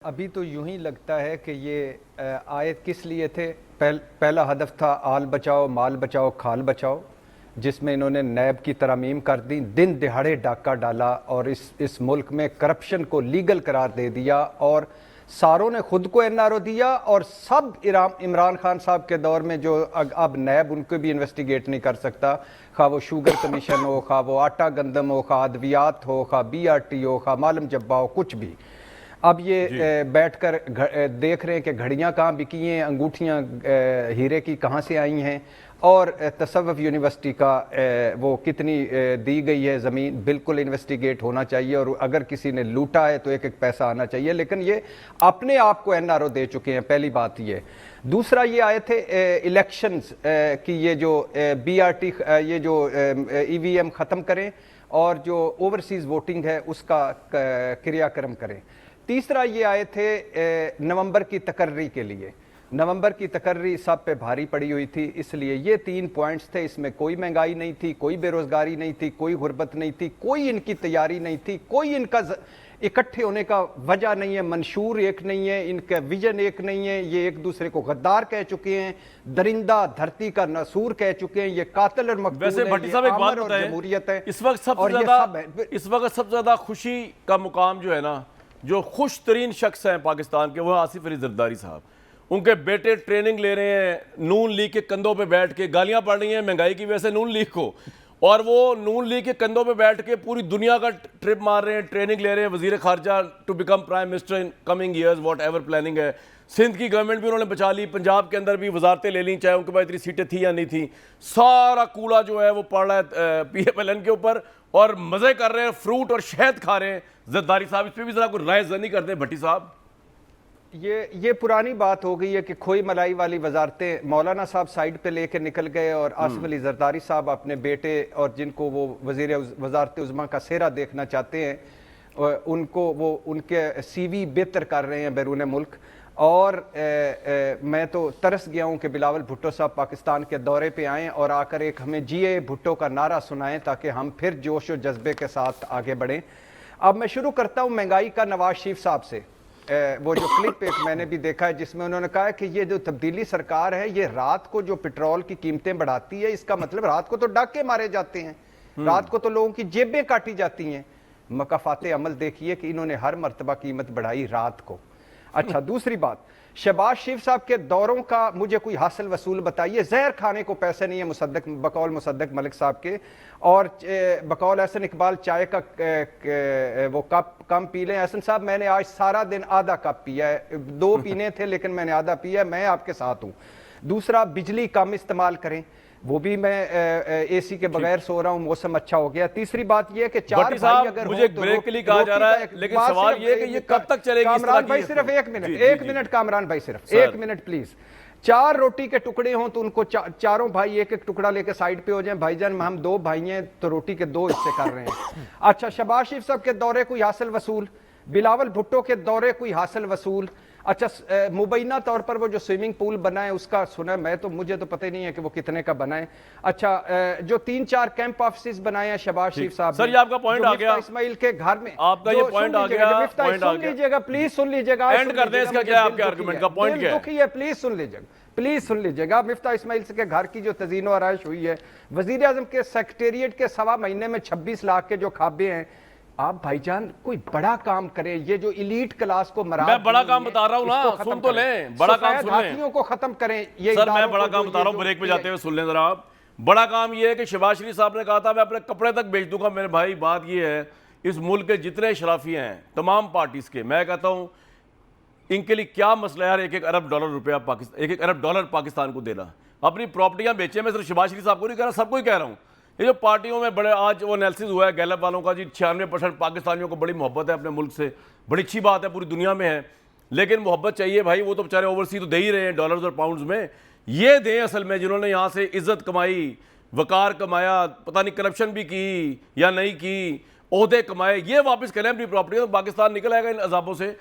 अभी तो यूं ही लगता है कि ये आयत किस लिए थे। पहला हदफ था आल बचाओ माल बचाओ खाल बचाओ, जिसमें इन्होंने नैब की तरमीम कर दी, दिन दिहाड़े डाका डाला और इस मुल्क में करप्शन को लीगल करार दे दिया और सारों ने खुद को एनआरओ दिया और सब इमरान खान साहब के दौर में जो अब नैब उनको भी इन्वेस्टिगेट नहीं कर सकता, खा वो शुगर कमीशन हो, खा वो आटा गंदम हो, खा अद्वियात हो, खा BRT हो, खा मालम जब्बा हो, कुछ भी। अब ये बैठकर देख रहे हैं कि घड़ियां कहाँ बिकी हैं, अंगूठियां हीरे की कहाँ से आई हैं और तसव्वुफ यूनिवर्सिटी का वो कितनी दी गई है ज़मीन, बिल्कुल इन्वेस्टिगेट होना चाहिए और अगर किसी ने लूटा है तो एक एक पैसा आना चाहिए। लेकिन ये अपने आप को एनआरओ दे चुके हैं, पहली बात ये। दूसरा ये आए थे इलेक्शंस की, ये जो BRT ये जो EVM ख़त्म करें और जो ओवरसीज़ वोटिंग है उसका क्रियाक्रम करें। तीसरा ये आए थे नवंबर की तकर्री के लिए। नवंबर की तकर्री सब पे भारी पड़ी हुई थी, इसलिए ये 3 पॉइंट्स थे। इसमें कोई महंगाई नहीं थी, कोई बेरोजगारी नहीं थी, कोई गुर्बत नहीं थी, कोई इनकी तैयारी नहीं थी, कोई इनका इकट्ठे होने का वजह नहीं है, मंशूर एक नहीं है, इनका विजन एक नहीं है। ये एक दूसरे को गद्दार कह चुके हैं, दरिंदा धरती का नसूर कह चुके हैं, ये कातिल और मकतूल वैसे है, भट्टी साहब एक बात बताएं, जमहूरियत है। इस वक्त सबसे ज्यादा खुशी का मुकाम जो है ना, जो खुश तरीन शख्स हैं पाकिस्तान के, वो आसिफ अली जरदारी साहब। उनके बेटे ट्रेनिंग ले रहे हैं नून लीग के कंधों पे बैठ के, गालियां पड़ रही हैं महंगाई की वजह से नून लीग को, और वो नून लीग के कंधों पे बैठ के पूरी दुनिया का ट्रिप मार रहे हैं, ट्रेनिंग ले रहे हैं वजीर खारजा to become prime minister in coming years, whatever planning है। सिंध की गवर्नमेंट भी उन्होंने बचा ली, पंजाब के अंदर भी वजारतें ले ली, चाहे उनके पास इतनी सीटें थी या नहीं थी। सारा कूड़ा जो है वो पड़ रहा है PFLN के ऊपर और मजे कर रहे हैं, फ्रूट और शहद खा रहे हैं जरदारी साहब। इस पर भी जरा कोई राय जनी करते हैं भट्टी साहब। ये पुरानी बात हो गई है कि खोई मलाई वाली वजारतें मौलाना साहब साइड पे लेके निकल गए और आसिफ अली जरदारी साहब अपने बेटे और जिनको वो वजीर वजारत उज़्मा का सेहरा देखना चाहते हैं उनको वो उनके CV बेहतर कर रहे हैं बैरून मुल्क। और मैं तो तरस गया हूँ कि बिलावल भुट्टो साहब पाकिस्तान के दौरे पे आएँ और आकर एक हमें GA भुट्टो का नारा सुनाएं ताकि हम फिर जोश और जज्बे के साथ आगे बढ़ें। अब मैं शुरू करता हूँ महंगाई का नवाज शरीफ साहब से। वो जो क्लिप एक मैंने भी देखा है जिसमें उन्होंने कहा है कि ये जो तब्दीली सरकार है ये रात को जो पेट्रोल की कीमतें बढ़ाती है, इसका मतलब रात को तो डाके मारे जाते हैं, रात को तो लोगों की जेबें काटी जाती हैं। मकाफाते अमल देखिए कि इन्होंने हर मरतबा कीमत बढ़ाई रात को। अच्छा, दूसरी बात, शहबाज शरीफ साहब के दौरों का मुझे कोई हासिल वसूल बताइए। जहर खाने को पैसे नहीं है मुसद्दक बकौल मुसद्दक मलिक साहब के, और बकौल एहसन इकबाल चाय का वो कप कम पी लें। एहसन साहब मैंने आज सारा दिन आधा कप पिया है, 2 पीने थे लेकिन मैंने आधा पिया, मैं आपके साथ हूँ। दूसरा, बिजली कम इस्तेमाल करें, वो भी मैं AC के बगैर सो रहा हूं, मौसम अच्छा हो गया। तीसरी बात यह कि 4 भाई अगर मुझे ब्रेक के लिए कहा जा रहा है, लेकिन सवाल ये है कि ये कब तक चलेगी? कामरान भाई सिर्फ 1 मिनट, 1 मिनट कामरान भाई सिर्फ 1 मिनट प्लीज। 4 रोटी के टुकड़े हों तो उनको चारों भाई एक एक टुकड़ा लेके साइड पे हो जाएं। भाईजान हम 2 भाई हैं तो रोटी के 2 हिस्से कर रहे हैं। अच्छा, शहबाज शरीफ साहब के दौरे कोई हासिल वसूल, बिलावल भुट्टो के दौरे कोई हासिल वसूल। अच्छा, मुबैना तौर पर वो जो स्विमिंग पूल बना है उसका सुना, मैं तो मुझे तो पता ही नहीं है कि वो कितने का बना है। अच्छा, जो 3-4 कैंप ऑफिस बनाए हैं शहबाज शरीफ साहब, सर ये आपका पॉइंट आ गया, इस्माइल के घर में आपका ये पॉइंट आ गया, सुन लीजिएगा प्लीज, सुन लीजिएगा, एंड कर दें इसका क्या आपके आर्गुमेंट का पॉइंट क्या है, प्लीज सुन लीजिएगा, प्लीज सुन लीजिएगा। मिफ्ता इस्माइल के घर की जो तजीनो आराइश हुई है, वजीर आजम के सेक्रेटेरिएट के 1.25 महीने में 26 लाख के जो खाबे हैं, आप भाईजान कोई बड़ा काम करें। ये जो इलीट क्लास को मरा, मैं बड़ा काम बता रहा हूं ना, सुन तो लें, बड़ा काम सुन लें, हाथियों को खत्म करें। ये सर मैं बड़ा काम बता रहा हूं, ब्रेक पे जाते हुए सुन लें जरा आप। बड़ा काम ये है कि शहबाज शरीफ साहब ने कहा था मैं अपने कपड़े तक बेच दूंगा। मेरे भाई बात ये है, इस मुल्क के जितने शराफी हैं तमाम पार्टीज के, मैं कहता हूं इनके लिए क्या मसला है यार, 1-1 अरब डॉलर रुपया पाकिस्तान, 1-1 अरब डॉलर पाकिस्तान को देना, अपनी प्रॉपर्टियां बेचे। मैं सिर्फ शहबाज शरीफ साहब को नहीं कह रहा, सबको ही कह रहा हूं। ये जो पार्टियों में बड़े आज वो एनालिसिस हुआ है गैलप वालों का जी, 96% पाकिस्तानियों को बड़ी मोहब्बत है अपने मुल्क से, बड़ी अच्छी बात है, पूरी दुनिया में है, लेकिन मोहब्बत चाहिए भाई, वो तो बेचारे ओवरसीज तो दे ही रहे हैं डॉलर्स और पाउंड्स में। ये दें असल में जिन्होंने यहाँ से इज्जत कमाई, वकार कमाया, पता नहीं करप्शन भी की या नहीं की, ओहदे कमाए, ये वापस करें अपनी प्रॉपर्टी, तो पाकिस्तान निकल आएगा इन अजाबों से।